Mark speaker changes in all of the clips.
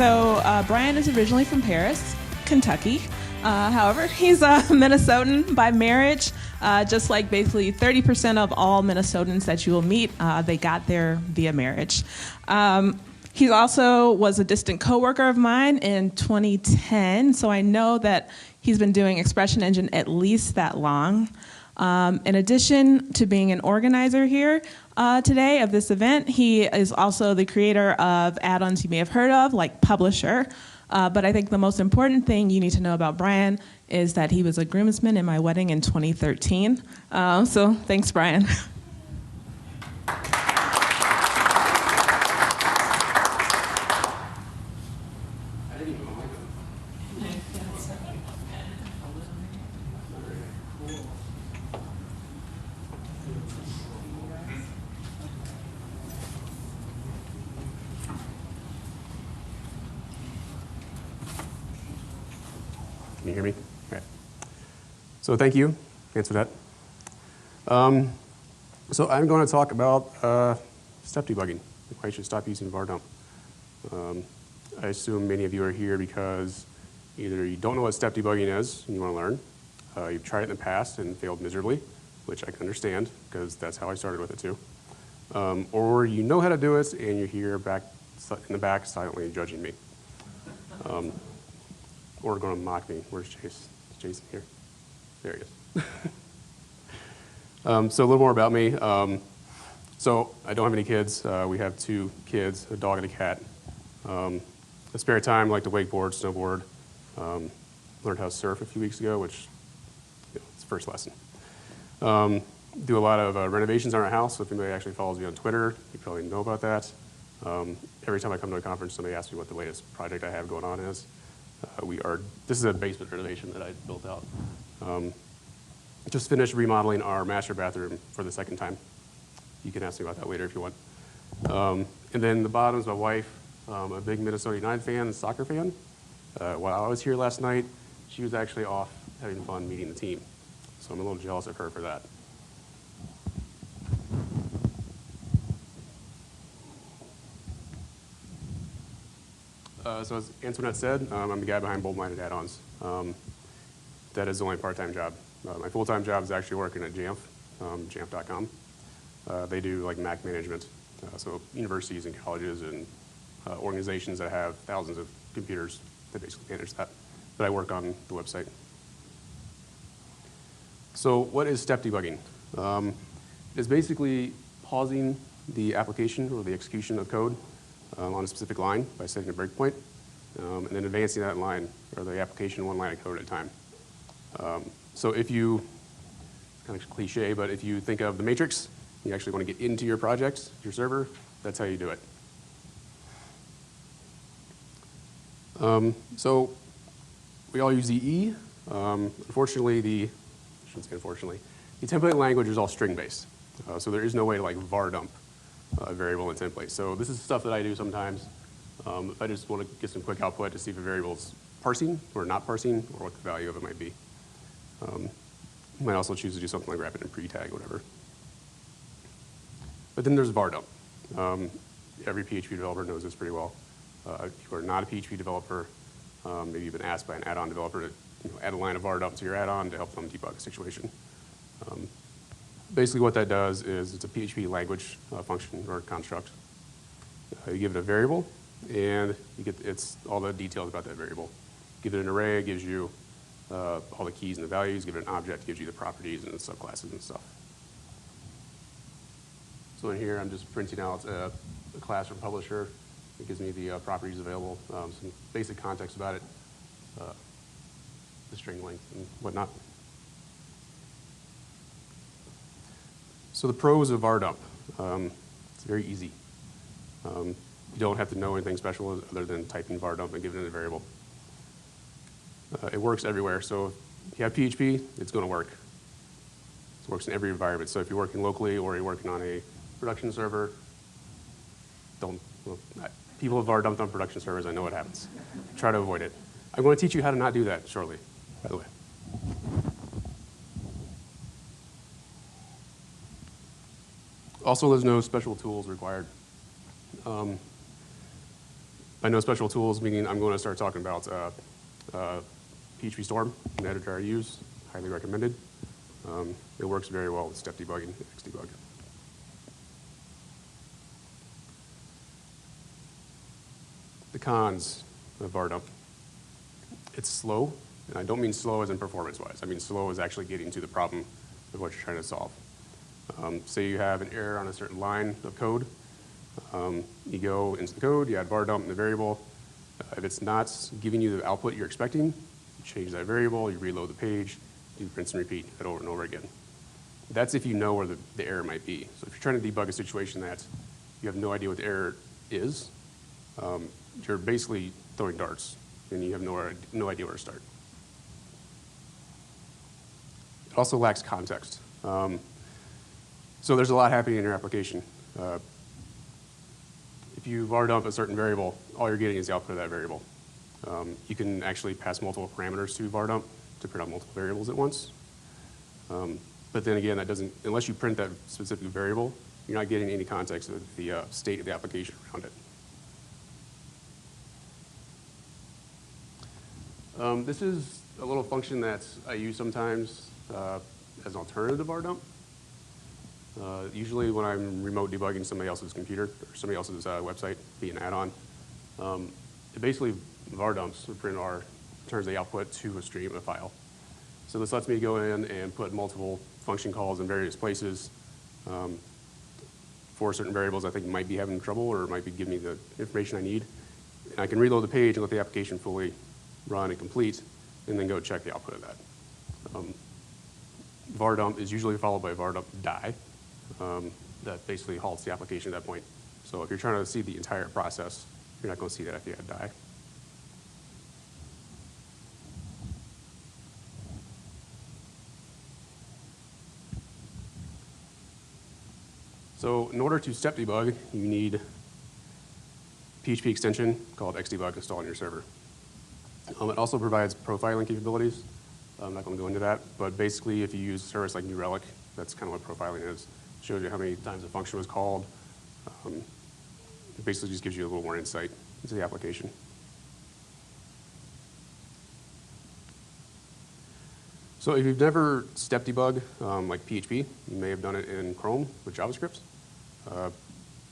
Speaker 1: So Brian is originally from Paris, Kentucky. However, he's a Minnesotan by marriage. Just like basically 30% of all Minnesotans that you will meet, they got there via marriage. He also was a distant coworker of mine in 2010, so I know that he's been doing Expression Engine at least that long. In addition to being an organizer here today of this event, he is also the creator of add-ons you may have heard of, like Publisher. But I think the most important thing you need to know about Brian is that he was a groomsman in my wedding in 2013. So thanks, Brian.
Speaker 2: Can you hear me? Okay. So thank you. Thanks for that. So I'm going to talk about step debugging, why you should stop using var dump. I assume many of you are here because either you don't know what step debugging is and you want to learn, you've tried it in the past and failed miserably, which I can understand because that's how I started with it too, or you know how to do it and you're here back in the back silently judging me. Or going to mock me. Where's Chase? Is Jason here? There he is. So a little more about me. So I don't have any kids. We have 2 kids, a dog and a cat. A spare time, I like to wakeboard, snowboard. Learned how to surf a few weeks ago, which it's the first lesson. Do a lot of renovations on our house. So if anybody actually follows me on Twitter, you probably know about that. Every time I come to a conference, somebody asks me what the latest project I have going on is. This is a basement renovation that I built out. Just finished remodeling our master bathroom for the 2nd time. You can ask me about that later if you want. And then the bottom is my wife, a big Minnesota United fan, soccer fan. While I was here last night, she was actually off having fun meeting the team. So I'm a little jealous of her for that. So as Antoinette said, I'm the guy behind Bold-Minded Add-ons. That is the only part-time job. My full-time job is actually working at Jamf, jamf.com. They do like Mac management, so universities and colleges and organizations that have thousands of computers, they basically manage that. But I work on the website. So what is step debugging? It's basically pausing the application or the execution of code on a specific line by setting a breakpoint, and then advancing that line, or the application 1 line of code at a time. So if you, kind of cliche, but if you think of the matrix, you actually want to get into your project, your server, that's how you do it. So we all use EE. Unfortunately, I shouldn't say unfortunately, the template language is all string-based. So there is no way to like var dump a variable in template. So this is stuff that I do sometimes. If I just want to get some quick output to see if a variable is parsing or not parsing, or what the value of it might be. You might also choose to do something like wrap it in pre-tag or whatever. But then there's var dump. Every PHP developer knows this pretty well. If you are not a PHP developer, maybe you've been asked by an add-on developer to add a line of var dump to your add-on to help them debug a situation. Basically what that does is it's a PHP language function or construct. You give it a variable, and it's all the details about that variable. Give it an array, it gives you all the keys and the values. Give it an object, it gives you the properties and the subclasses and stuff. So in here, I'm just printing out a class from Publisher. It gives me the properties available, some basic context about it, the string length and whatnot. So the pros of var dump, it's very easy. You don't have to know anything special other than typing var dump and giving it a variable. It works everywhere. So if you have PHP, it's going to work. It works in every environment. So if you're working locally or you're working on a production server, people have var dumped on production servers. I know what happens. Try to avoid it. I'm going to teach you how to not do that shortly, by the way. Also, there's no special tools required. By no special tools, meaning I'm going to start talking about Phpstorm, an editor I use, highly recommended. It works very well with step debugging and XDebug. The cons of VARDump. It's slow, and I don't mean slow as in performance-wise. I mean slow as actually getting to the problem of what you're trying to solve. Say you have an error on a certain line of code. You go into the code, you add VARDump in the variable. If it's not giving you the output you're expecting, you change that variable, you reload the page, do rinse and repeat that over and over again. That's if you know where the error might be. So if you're trying to debug a situation that you have no idea what the error is, you're basically throwing darts, and you have no idea where to start. It also lacks context. So there's a lot happening in your application. If you VARDump a certain variable, all you're getting is the output of that variable. You can actually pass multiple parameters to VARDump to print out multiple variables at once. But then again, that doesn't, unless you print that specific variable, you're not getting any context of the state of the application around it. This is a little function that I use sometimes as an alternative to VARDump. Usually when I'm remote debugging somebody else's computer or somebody else's website, be an add-on, it basically VARDumps turns the output to a stream, a file. So this lets me go in and put multiple function calls in various places for certain variables I think might be having trouble or might be giving me the information I need. And I can reload the page and let the application fully run and complete, and then go check the output of that. VARDump is usually followed by VARDump die. That basically halts the application at that point. So if you're trying to see the entire process, you're not going to see that if you add die. So in order to step debug, you need a PHP extension called XDebug installed on your server. It also provides profiling capabilities. I'm not going to go into that, but basically if you use a service like New Relic, that's kind of what profiling is. It shows you how many times a function was called. It basically just gives you a little more insight into the application. So if you've never step debug like PHP, you may have done it in Chrome with JavaScript.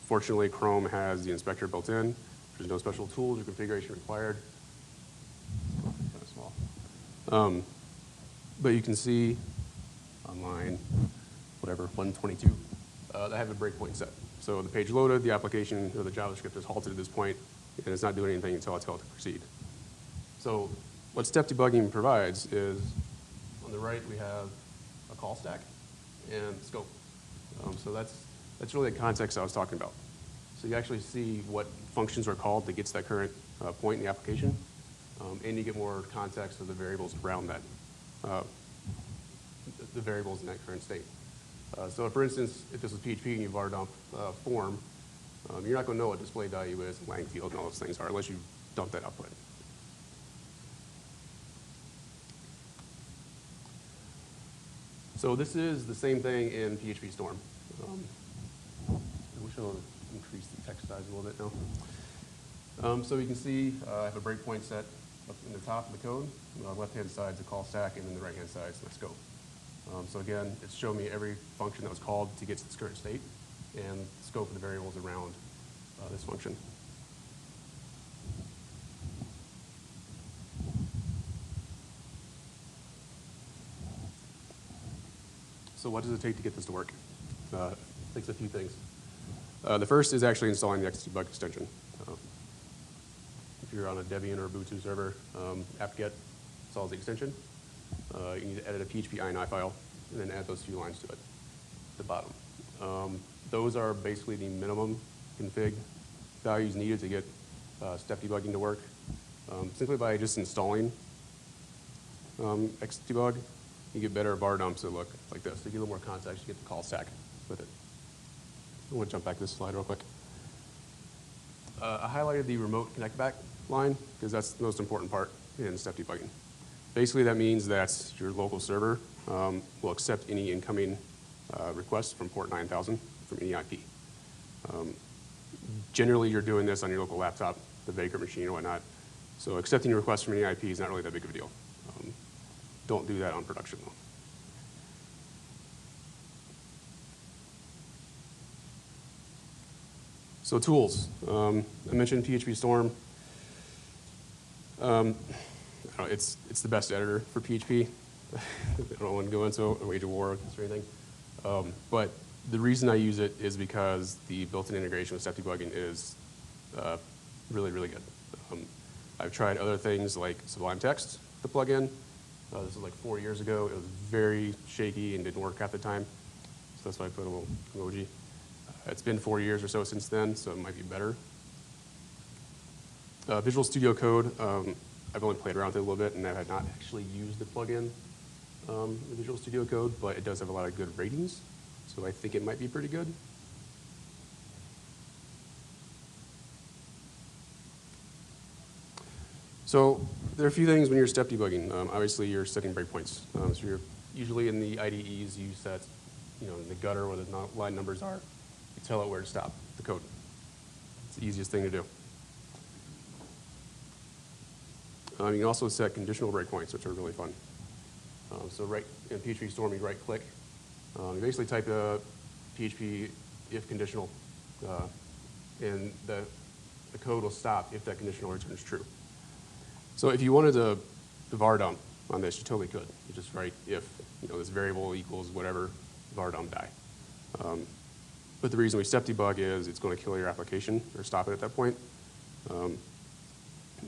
Speaker 2: Fortunately, Chrome has the inspector built in. There's no special tools or configuration required. Kind of small. But you can see on line, whatever, 122, I have a breakpoint set. So the page loaded, the application or the JavaScript is halted at this point, and it's not doing anything until I tell it to proceed. So what step debugging provides is, on the right we have a call stack and scope. So that's really the context I was talking about. So you actually see what functions are called that gets that current point in the application, and you get more context of the variables around that, the variables in that current state. So for instance, if this is PHP and you VARDump form, you're not going to know what display value is, lang field, and all those things are unless you dump that output. So this is the same thing in Phpstorm. I wish I would increase the text size a little bit now. So you can see I have a breakpoint set up in the top of the code. On the left-hand side is the call stack, and then the right-hand side is the scope. So again, it's showing me every function that was called to get to this current state, and the scope of the variables around this function. So what does it take to get this to work? It takes a few things. The first is actually installing the XDebug extension. If you're on a Debian or Ubuntu server, apt-get installs the extension. You need to edit a PHP ini file and then add those few lines to it, at the bottom. Those are basically the minimum config values needed to get step debugging to work. Simply by just installing XDebug, you get better VARDumps that look like this. To get a little more context, you get the call stack with it. I want to jump back to this slide real quick. I highlighted the remote connect back line because that's the most important part in step debugging. Basically, that means that your local server will accept any incoming requests from port 9000 from any IP. Generally, you're doing this on your local laptop the vagrant machine and whatnot. So accepting requests from any IP is not really that big of a deal. Don't do that on production, though. So tools. I mentioned Phpstorm. It's the best editor for PHP. I don't want to go into a wage of war or anything. But the reason I use it is because the built-in integration with step debugging is really, really good. I've tried other things like Sublime Text to plug in. This was like 4 years ago. It was very shaky and didn't work half the time. So that's why I put a little emoji. It's been 4 years or so since then, so it might be better. Visual Studio Code, I've only played around with it a little bit, and I had not actually used the plugin, the Visual Studio Code, but it does have a lot of good ratings, so I think it might be pretty good. So there are a few things when you're step debugging. Obviously, you're setting breakpoints. So you're usually in the IDEs, you set, in the gutter where the line numbers are, you tell it where to stop the code. It's the easiest thing to do. You can also set conditional breakpoints, which are really fun. So right in Phpstorm, you right-click. You basically type a PHP if conditional, and the code will stop if that conditional returns true. So if you wanted to var dump on this, you totally could. You just write if this variable equals whatever, var dump die. But the reason we step debug is it's going to kill your application or stop it at that point.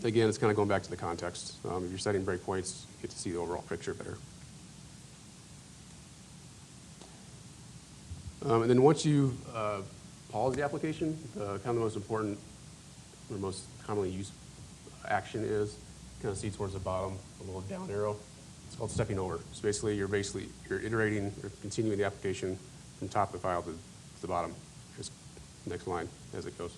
Speaker 2: Again, it's kind of going back to the context. If you're setting breakpoints, you get to see the overall picture better. And then once you pause the application, kind of the most important or most commonly used action is kind of see towards the bottom, a little down arrow. It's called stepping over. So basically you're iterating or continuing the application from top of the file to the bottom, just next line as it goes.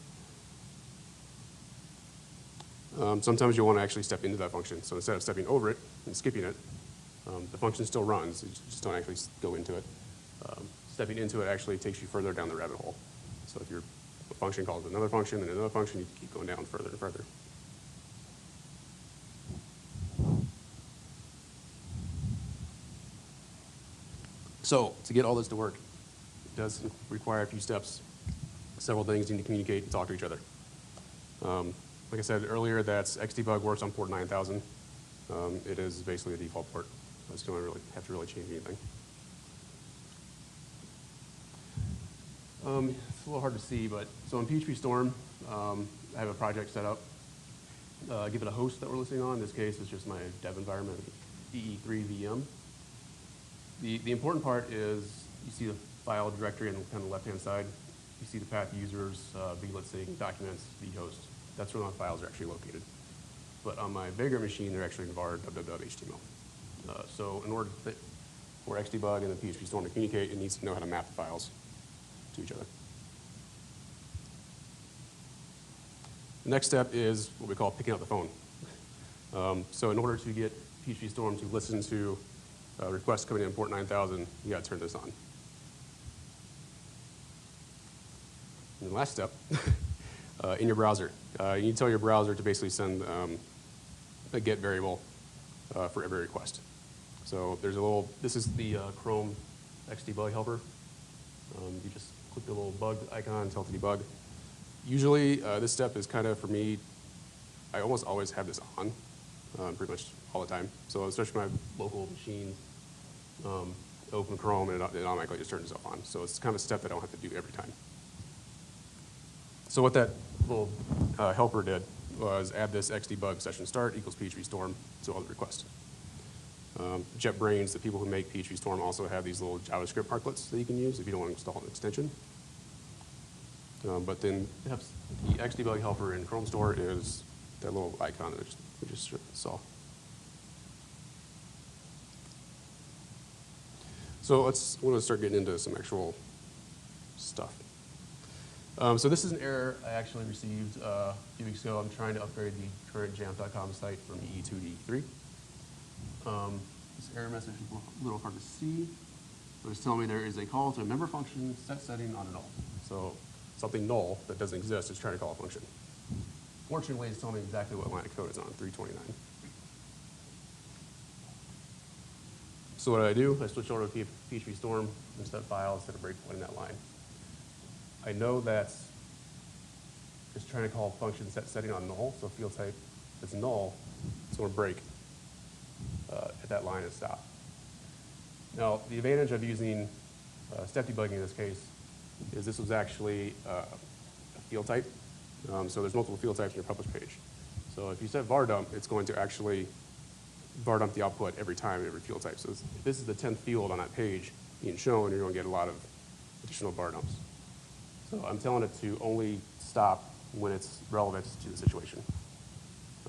Speaker 2: Sometimes you'll want to actually step into that function. So instead of stepping over it and skipping it, the function still runs. You just don't actually go into it. Stepping into it actually takes you further down the rabbit hole. So if your function calls another function and another function, you keep going down further and further. So to get all this to work, it does require a few steps. Several things need to communicate and talk to each other. Like I said earlier, that's XDebug works on port 9000. It is basically a default port. So it's going to have to change anything. It's a little hard to see, but so in Phpstorm, I have a project set up. Give it a host that we're listening on. In this case, it's just my dev environment, EE3 VM. The important part is you see the file directory on kind of the left-hand side. You see the path users, vletsig, documents, vhost. That's where my files are actually located. But on my vagrant machine, they're actually in var www.html. So in order for XDebug and the Phpstorm to communicate, it needs to know how to map the files to each other. The next step is what we call picking up the phone. So in order to get Phpstorm to listen to requests coming in port 9000, you got to turn this on. And the last step, in your browser, you need to tell your browser to basically send a get variable for every request. So there's a little, this is the Chrome XDebug helper. You just click the little bug icon and tell it to debug. Usually, this step is kind of, for me, I almost always have this on, pretty much all the time. So especially my local machine, open Chrome, and it automatically just turns itself on. So it's kind of a step that I don't have to do every time. So what that little helper did was add this XDebug session start equals Phpstorm to all the requests. JetBrains, the people who make Phpstorm, also have these little JavaScript marklets that you can use if you don't want to install an extension. But then the XDebug helper in Chrome Store is that little icon that we just saw. So we're going to start getting into some actual stuff. So this is an error I actually received a few weeks ago. I'm trying to upgrade the current jamf.com site from EE2 to E3. This error message is a little hard to see, but it's telling me there is a call to a member function set setting on a null. So something null that doesn't exist is trying to call a function. Fortunately, it's telling me exactly what line of code it's on, 329. So what do? I switch over to Phpstorm and set file instead of breakpoint in that line. I know that it's trying to call function set setting on null, so field type that's null, it's going to break at that line and stop. Now, the advantage of using step debugging in this case is this was actually a field type. So there's multiple field types in your publish page. So if you set var dump, it's going to actually var dump the output every time, every field type. So if this is the 10th field on that page being shown, you're going to get a lot of additional var dumps. So I'm telling it to only stop when it's relevant to the situation.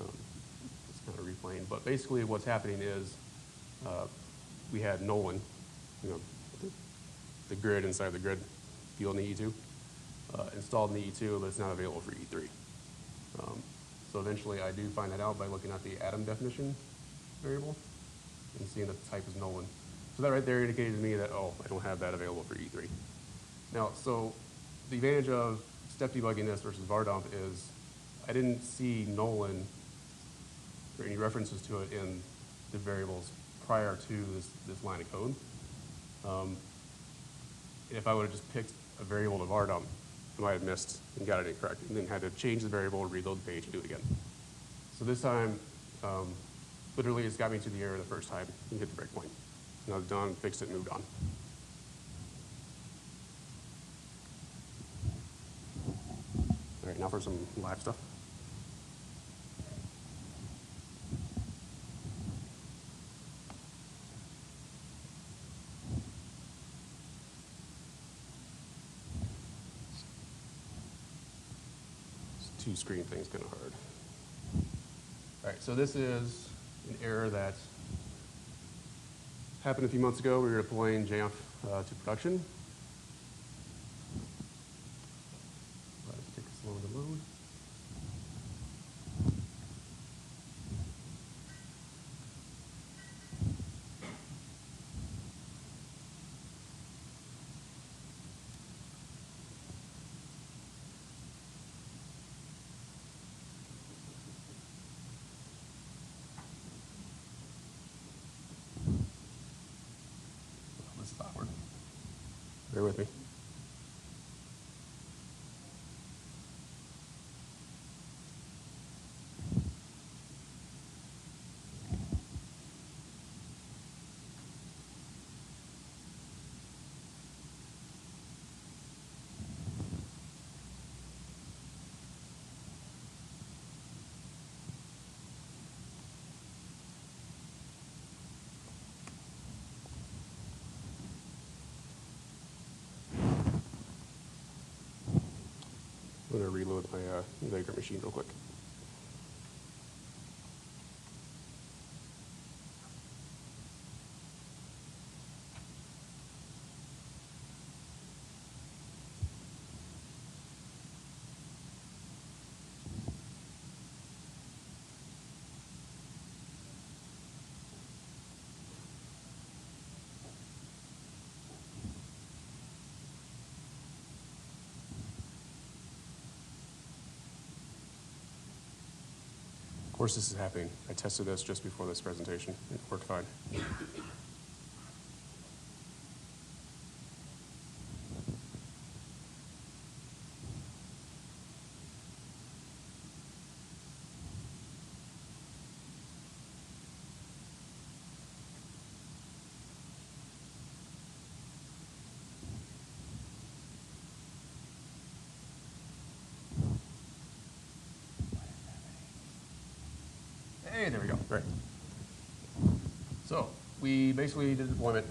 Speaker 2: It's kind of replaying, but basically what's happening is we had Nolan, the grid inside the grid field in the E2, installed in the E2, but it's not available for E3. So eventually I do find that out by looking at the atom definition variable and seeing that the type is Nolan. So that right there indicated to me that, oh, I don't have that available for E3. Now, so the advantage of step debugging this versus var dump is I didn't see Nolan or any references to it in the variables prior to this line of code. If I would have just picked a variable to var dump, I might have missed and got it incorrect, and then had to change the variable, reload the page, and do it again. So this time, literally, it's got me to the error the first time and hit the breakpoint. And I was done, fixed it, moved on. All right, now for some live stuff. This two-screen thing's kind of hard. All right, so this is an error that happened a few months ago. We were deploying Jamf to production. Let's take this long to load. This is awkward. Bear with me. I'm going to reload my Vagrant machine real quick. Of course, this is happening. I tested this just before this presentation. It worked fine. Hey, there we go. Great. So we basically did deployment.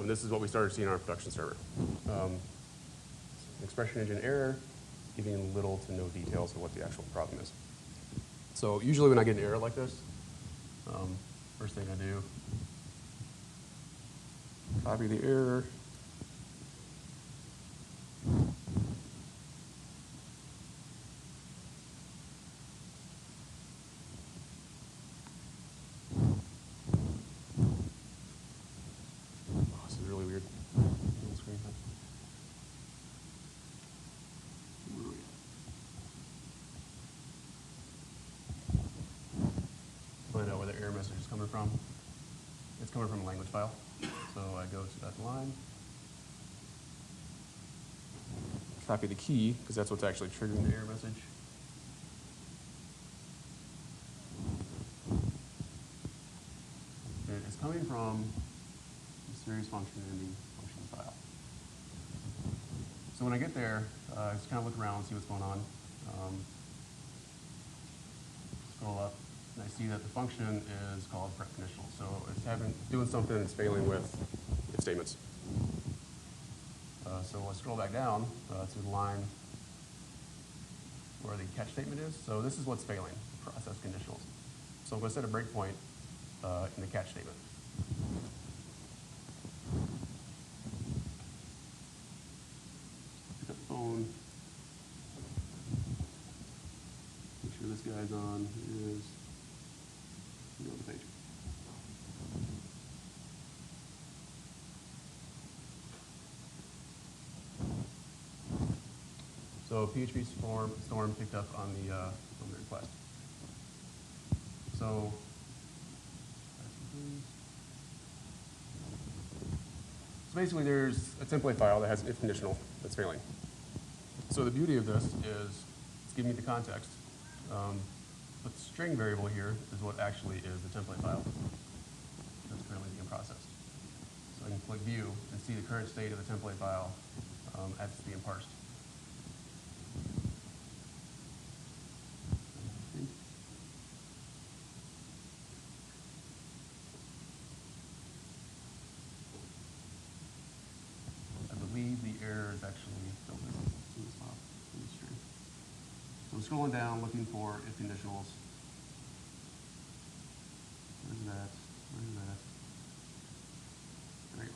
Speaker 2: This is what we started seeing on our production server. Expression engine error, giving little to no details of what the actual problem is. So usually when I get an error like this, first thing I do, copy the error. message is coming from. It's coming from a language file. So I go to that line, copy the key, because that's what's actually triggering the error message. It's coming from the series function in the function file. So when I get there, I just kind of look around and see what's going on. Scroll up, and I see that the function is called Conditional. So it's doing something that's failing with if statements. So I scroll back down to the line where the catch statement is. So this is what's failing, process conditionals. So I'm going to set a breakpoint in the catch statement. Pick up the phone. Make sure this guy's on. Here it is. Go to the page. So Phpstorm picked up on the request. So basically there's a template file that has an if conditional that's failing. So the beauty of this is it's giving me the context. But the string variable here is what actually is the template file that's currently being processed. So I can click view and see the current state of the template file as it's being parsed. I believe the error is actually in this file, in this string. So I'm scrolling down looking for if conditionals. Where's that? Where's that? There we go.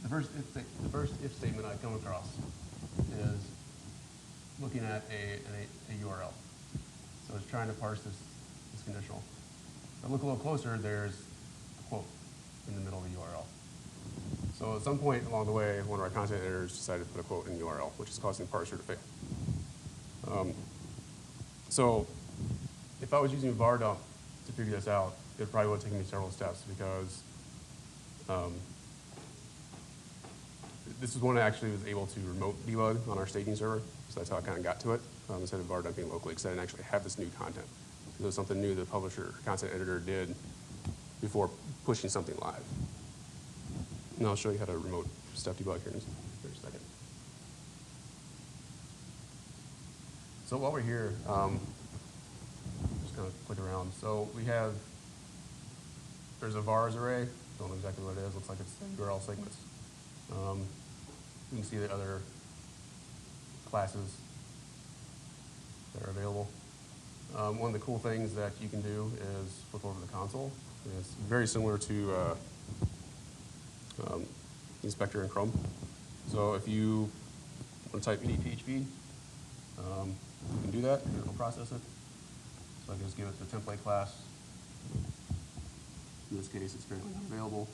Speaker 2: The first if statement I come across is looking at a URL. So it's trying to parse this conditional. If I look a little closer, there's a quote in the middle of the URL. So at some point along the way, one of our content editors decided to put a quote in the URL, which is causing the parser to fail. So if I was using var dump to figure this out, it probably would have taken me several steps because this is one I actually was able to remote debug on our staging server. So that's how I kind of got to it instead of var dumping locally, because I didn't actually have this new content. It was something new the publisher content editor did before pushing something live. And I'll show you how to remote step debug here in a second. So while we're here, just kind of click around. So there's a vars array. Don't know exactly what it is. Looks like it's URL segments. You can see the other classes that are available. One of the cool things that you can do is flip over the console. And it's very similar to the inspector in Chrome. So if you want to type any PHP, you can do that, and it'll process it. So I can just give it the template class. In this case, it's currently not available.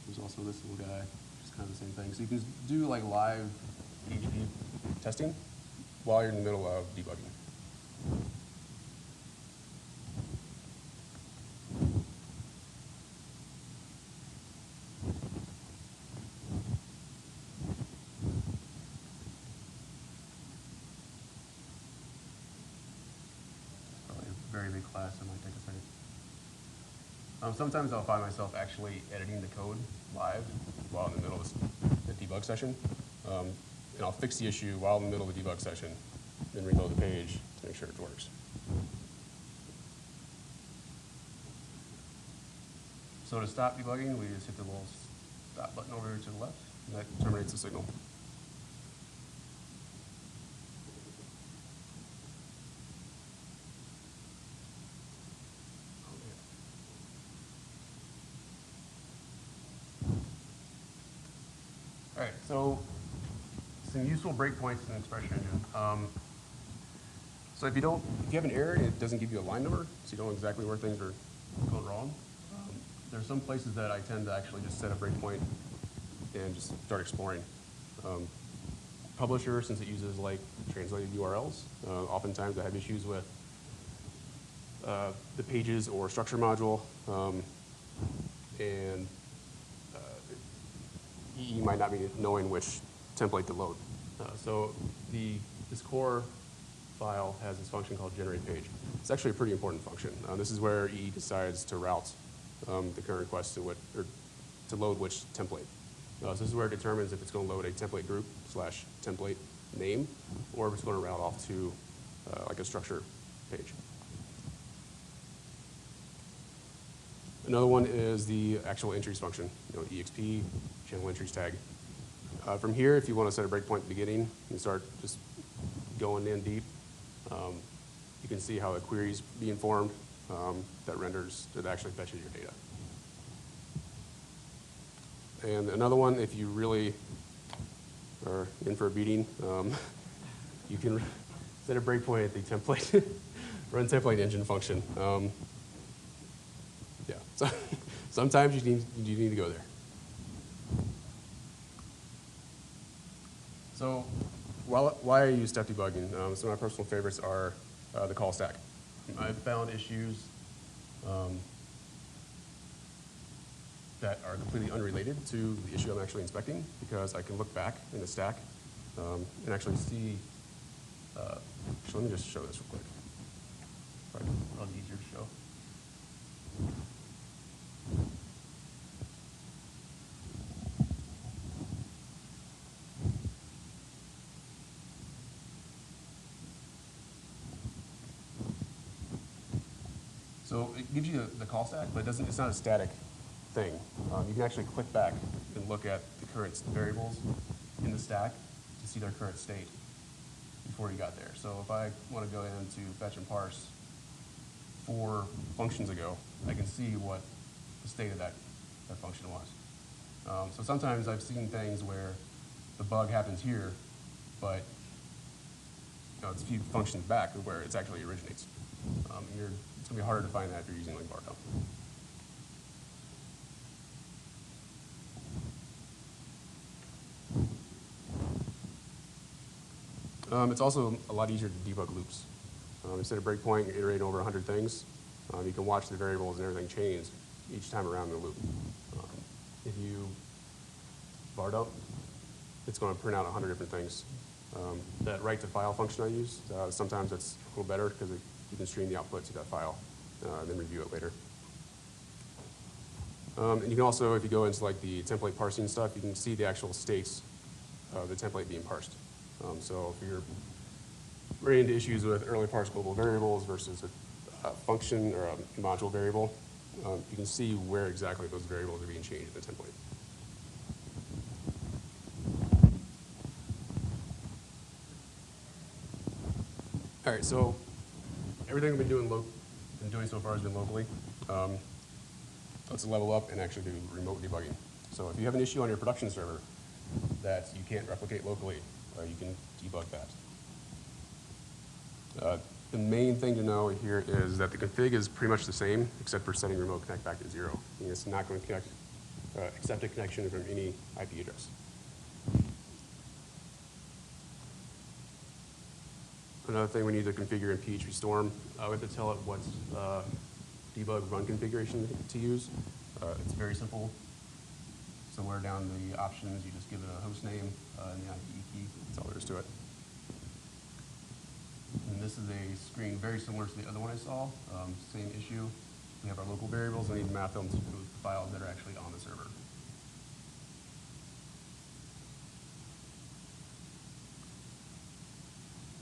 Speaker 2: There's also this little guy, which is kind of the same thing. So you can do like live PHP testing while you're in the middle of debugging. Very big class, it might take a second. Sometimes I'll find myself actually editing the code live while in the middle of the debug session. And I'll fix the issue while in the middle of the debug session, then reload the page to make sure it works. So to stop debugging, we just hit the little stop button over to the left, and that terminates the signal. All right, so some useful breakpoints in the expression engine. So if you have an error, it doesn't give you a line number, so you don't know exactly where things are going wrong. There's some places that I tend to actually just set a breakpoint and just start exploring. Publisher, since it uses like translated URLs, oftentimes I have issues with the pages or structure module, and EE might not be knowing which template to load. So this core file has this function called Generatepage. It's actually a pretty important function. This is where EE decides to route the current request to load which template. So this is where it determines if it's going to load a template group / template name, or if it's going to route off to like a structure page. Another one is the actual entries function, EXP, channel entries tag. From here, if you want to set a breakpoint at the beginning and start just going in deep, you can see how the query's being formed that actually fetches your data. And another one, if you really are in for a beating, you can set a breakpoint at the template, run template engine function. Yeah, so sometimes you need to go there. So why I use step debugging, some of my personal favorites are the call stack. I've found issues that are completely unrelated to the issue I'm actually inspecting, because I can look back in the stack and actually see. Actually, let me just show this real quick. Probably easier to show. So it gives you the call stack, but it's not a static thing. You can actually click back and look at the current variables in the stack to see their current state before you got there. So if I want to go in to fetch and parse 4 functions ago, I can see what the state of that function was. So sometimes I've seen things where the bug happens here, but it's a few functions back where it actually originates. It's going to be harder to find that if you're using like Bardo. It's also a lot easier to debug loops. Instead of breakpoint, you're iterating over 100 things. You can watch the variables and everything change each time around the loop. If you Bardo, it's going to print out 100 different things. That write to file function I use, sometimes that's a little better because you can stream the output to that file and then review it later. And you can also, if you go into like the template parsing stuff, you can see the actual states of the template being parsed. So if you're running into issues with early parse global variables versus a function or a module variable, you can see where exactly those variables are being changed in the template. All right, so everything we've been doing so far has been locally. Let's level up and actually do remote debugging. So if you have an issue on your production server that you can't replicate locally, you can debug that. The main thing to know here is that the config is pretty much the same, except for setting remote connect back to 0. It's not going to accept a connection from any IP address. Another thing we need to configure in Phpstorm, we have to tell it what debug run configuration to use. It's very simple. Somewhere down the options, you just give it a host name and the IDE key. That's all there is to it. And this is a screen very similar to the other one I saw. Same issue. We have our local variables. We need to map them to files that are actually on the server.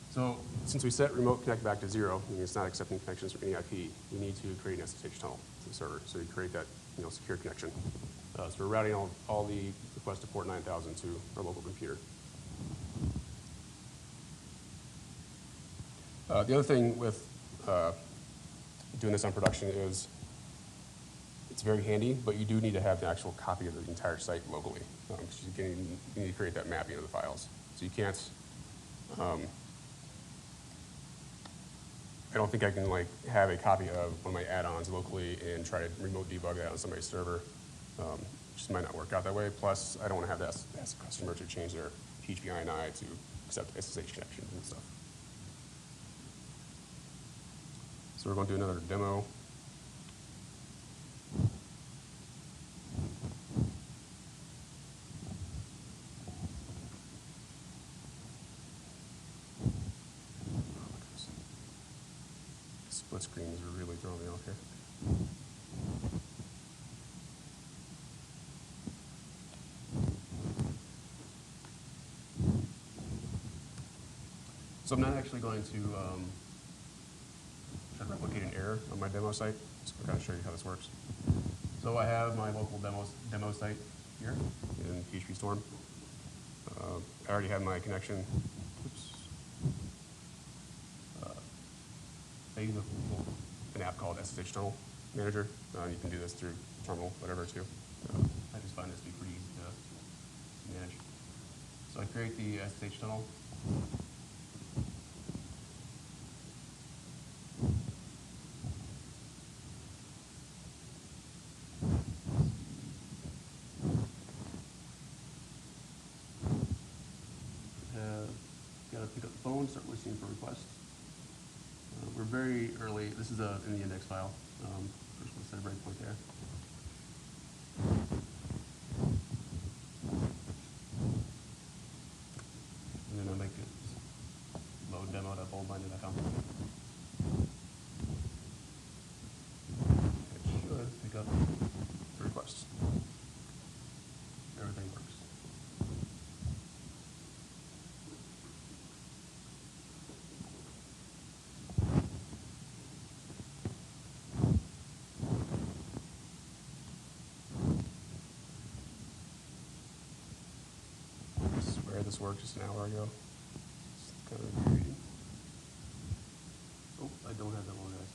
Speaker 2: So since we set remote connect back to 0, meaning it's not accepting connections from any IP, we need to create an SSH tunnel to the server. So you create that secure connection. So we're routing all the requests to port 9000 to our local computer. The other thing with doing this on production is it's very handy, but you do need to have the actual copy of the entire site locally. Because you need to create that mapping of the files. So you can't, I don't think I can have a copy of one of my add-ons locally and try to remote debug that on somebody's server. Just might not work out that way. Plus, I don't want to have to ask a customer to change their PHP INI to accept SSH connections and stuff. So we're going to do another demo. Split screens are really throwing me off here. So I'm not actually going to try to replicate an error on my demo site. Just to kind of show you how this works. So I have my local demo site here in Phpstorm. I already have my connection. Oops. I use an app called SSH Tunnel Manager. You can do this through Terminal, whatever, too. I just find this to be pretty easy to manage. So I create the SSH tunnel. Got to pick up the phone, start listening for requests. We're very early. This is in the index file. First, we'll set a breakpoint there. And then I'll make it load demo.boldbinder.com. It should pick up the requests. Everything works. This worked just an hour ago. It's kind of infuriating. Oh, I don't have that one, guys.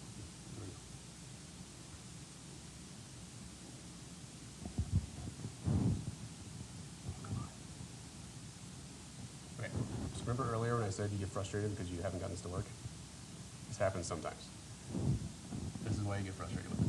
Speaker 2: Okay, so remember earlier when I said you get frustrated because you haven't gotten this to work? This happens sometimes. This is why you get frustrated with it.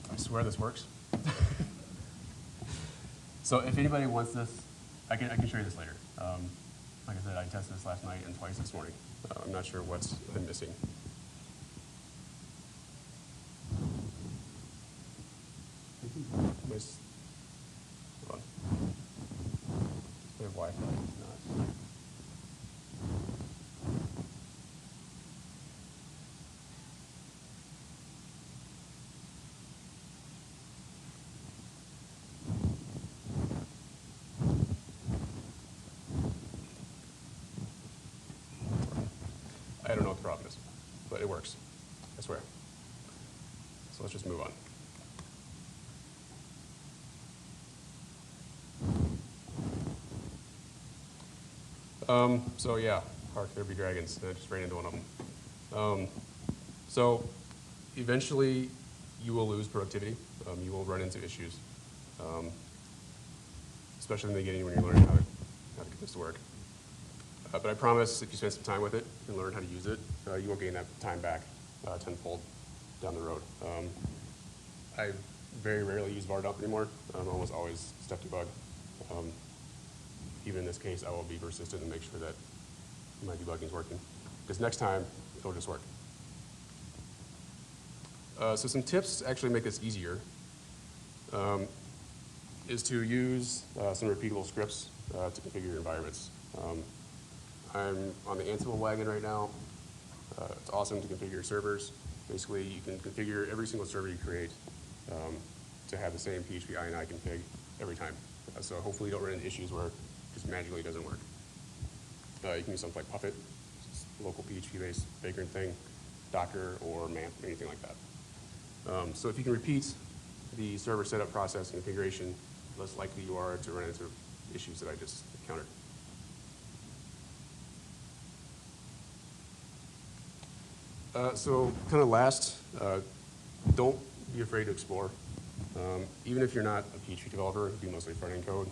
Speaker 2: I swear this works. So if anybody wants this, I can show you this later. Like I said, I tested this last night and twice this morning. I'm not sure what's been missing. Hold on. I have Wi-Fi. It's not. I don't know what the problem is, but it works. I swear. So let's just move on. So yeah, hark there be dragons. I just ran into one of them. So eventually you will lose productivity. You will run into issues, especially in the beginning when you're learning how to get this to work. But I promise if you spend some time with it and learn how to use it, you will gain that time back tenfold down the road. I very rarely use var dump anymore. Almost always step debug. Even in this case, I will be persistent and make sure that my debugging is working. Because next time, it'll just work. So some tips to actually make this easier is to use some repeatable scripts to configure your environments. I'm on the Ansible wagon right now. It's awesome to configure servers. Basically, you can configure every single server you create to have the same PHP INI config every time. So hopefully you don't run into issues where it just magically doesn't work. You can use something like Puppet, local PHP-based vagrant thing, Docker, or MAMP, or anything like that. So if you can repeat the server setup process and configuration, less likely you are to run into issues that I just encountered. So kind of last, don't be afraid to explore. Even if you're not a PHP developer, you do mostly front-end code.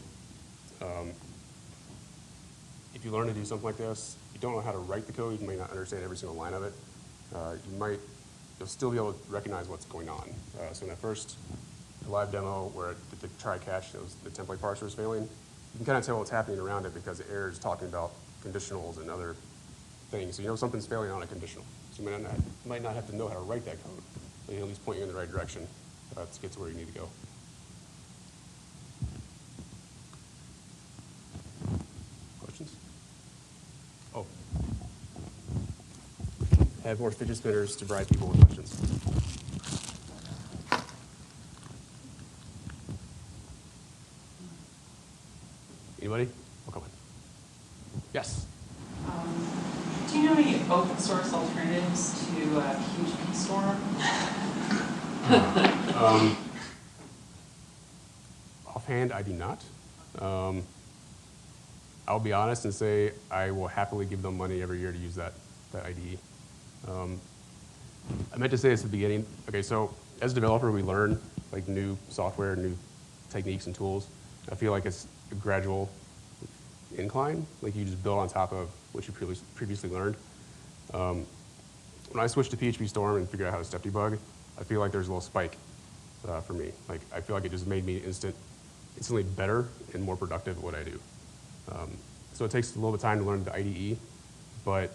Speaker 2: If you learn to do something like this, you don't know how to write the code, you may not understand every single line of it. You'll still be able to recognize what's going on. So in that first live demo where the try catch, the template parser was failing, you can kind of tell what's happening around it because the error is talking about conditionals and other things. So you know something's failing on a conditional. So you might not have to know how to write that code, but it'll at least point you in the right direction to get to where you need to go. Questions? Oh. I have more fidget spinners to bribe people with questions. Anybody? Oh, come on. Yes.
Speaker 3: Do you know any open source alternatives to Phpstorm?
Speaker 2: Offhand, I do not. I'll be honest and say I will happily give them money every year to use that IDE. I meant to say this at the beginning. Okay, so as a developer, we learn like new software, new techniques and tools. I feel like it's a gradual incline. Like you just build on top of what you previously learned. When I switched to Phpstorm and figured out how to step debug, I feel like there's a little spike for me. Like I feel like it just made me instantly better and more productive at what I do. So it takes a little bit of time to learn the IDE, but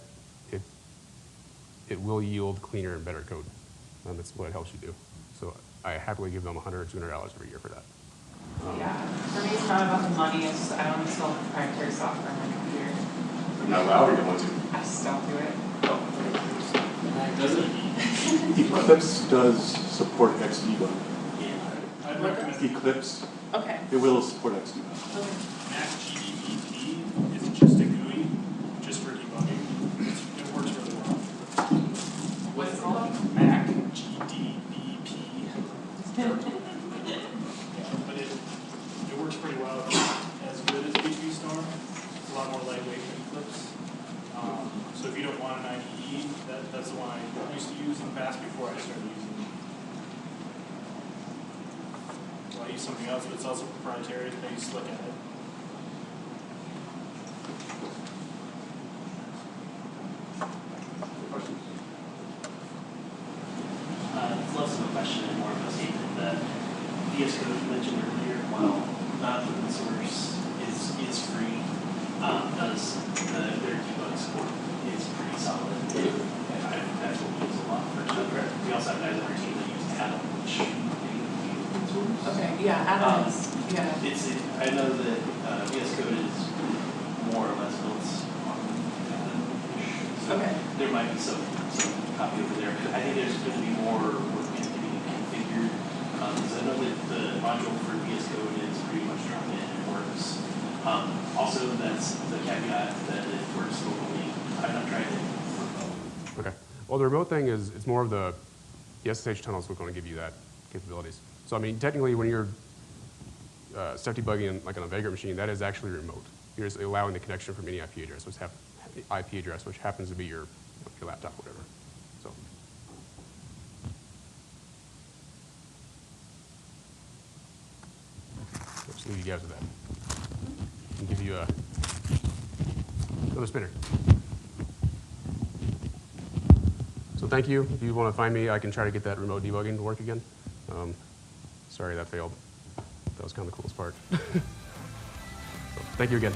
Speaker 2: it will yield cleaner and better code. That's what it helps you do. So I happily give them $100 or $200 every year for that.
Speaker 3: Yeah, for me it's not about the money, it's just I don't install proprietary software on my computer.
Speaker 4: I'm not allowed or you want to?
Speaker 3: I just don't do it.
Speaker 4: Eclipse does support XDebug.
Speaker 5: Yeah, I'd recommend
Speaker 4: Eclipse,
Speaker 3: Okay.
Speaker 4: it will support XDebug.
Speaker 3: Okay.
Speaker 5: Mac GDBP is just a GUI, just for debugging. It works really well.
Speaker 3: What's it called?
Speaker 5: Mac GDBP. Yeah, but it works pretty well. It's not as good as Phpstorm. It's a lot more lightweight than Eclipse. So if you don't want an IDE, that's the one I used to use in the past before I started using it. So I use something else, but it's also proprietary. It's maybe Slick at it.
Speaker 4: Questions?
Speaker 6: It's less of a question and more of a statement that VS Code you mentioned earlier, while not open source is free, does their debug support is pretty solid. That's what we use a lot for Chapter. We also have guys on our team that use Atom, which is open source.
Speaker 3: Okay, yeah, Adams. Yeah.
Speaker 6: I know that VS Code is more or less built on Atom-ish. So
Speaker 3: Okay.
Speaker 6: there might be some copy over there. I think there's going to be more work in getting it configured. Because I know that the module for VS Code is pretty much dropped in and works. Also, that's the caveat that it works locally. I've not tried it remote.
Speaker 2: Okay. Well, the remote thing is it's more of the SSH tunnels are going to give you that capabilities. So I mean, technically, when you're step debugging like on a Vagrant machine, that is actually remote. You're just allowing the connection from any IP address, which happens to be your laptop, or whatever. So. I'll just leave you guys with that. And give you another spinner. So thank you. If you want to find me, I can try to get that remote debugging to work again. Sorry that failed. That was kind of the coolest part. So, thank you again.